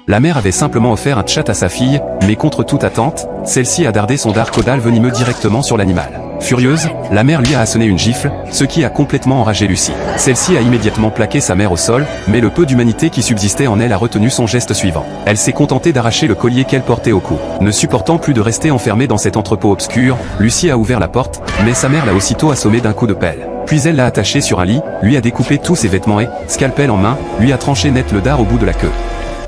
La mère avait simplement offert un chat à sa fille, mais contre toute attente, celle-ci a dardé son dard caudal venimeux directement sur l'animal. Furieuse, la mère lui a asséné une gifle, ce qui a complètement enragé Lucie. Celle-ci a immédiatement plaqué sa mère au sol, mais le peu d'humanité qui subsistait en elle a retenu son geste suivant. Elle s'est contentée d'arracher le collier qu'elle portait au cou. Ne supportant plus de rester enfermée dans cet entrepôt obscur, Lucie a ouvert la porte, mais sa mère l'a aussitôt assommée d'un coup de pelle. Puis elle l'a attaché sur un lit, lui a découpé tous ses vêtements et, scalpel en main, lui a tranché net le dard au bout de la queue.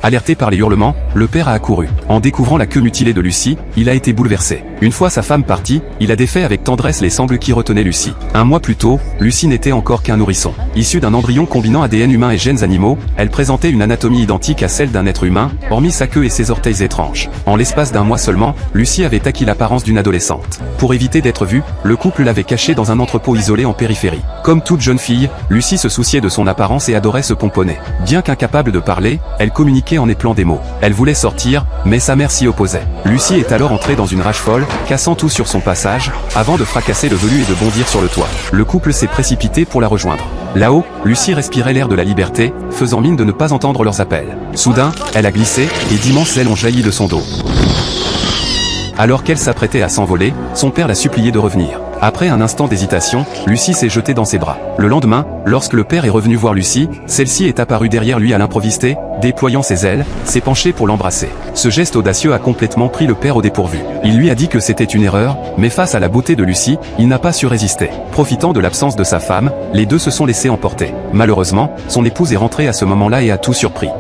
Alerté par les hurlements, le père a accouru. En découvrant la queue mutilée de Lucie, il a été bouleversé. Une fois sa femme partie, il a défait avec tendresse les sangles qui retenaient Lucie. Un mois plus tôt, Lucie n'était encore qu'un nourrisson. Issue d'un embryon combinant ADN humain et gènes animaux, elle présentait une anatomie identique à celle d'un être humain, hormis sa queue et ses orteils étranges. En l'espace d'un mois seulement, Lucie avait acquis l'apparence d'une adolescente. Pour éviter d'être vue, le couple l'avait cachée dans un entrepôt isolé en périphérie. Comme toute jeune fille, Lucie se souciait de son apparence et adorait se pomponner. Bien qu'incapable de parler, elle communiquait en éplant des mots. Elle voulait sortir, mais sa mère s'y opposait. Lucie est alors entrée dans une rage folle, cassant tout sur son passage, avant de fracasser le velu et de bondir sur le toit. Le couple s'est précipité pour la rejoindre. Là-haut, Lucie respirait l'air de la liberté, faisant mine de ne pas entendre leurs appels. Soudain, elle a glissé, et d'immenses ailes ont jailli de son dos. Alors qu'elle s'apprêtait à s'envoler, son père l'a supplié de revenir. Après un instant d'hésitation, Lucie s'est jetée dans ses bras. Le lendemain, lorsque le père est revenu voir Lucie, celle-ci est apparue derrière lui à l'improviste, déployant ses ailes, s'est penchée pour l'embrasser. Ce geste audacieux a complètement pris le père au dépourvu. Il lui a dit que c'était une erreur, mais face à la beauté de Lucie, il n'a pas su résister. Profitant de l'absence de sa femme, les deux se sont laissés emporter. Malheureusement, son épouse est rentrée à ce moment-là et a tout surpris.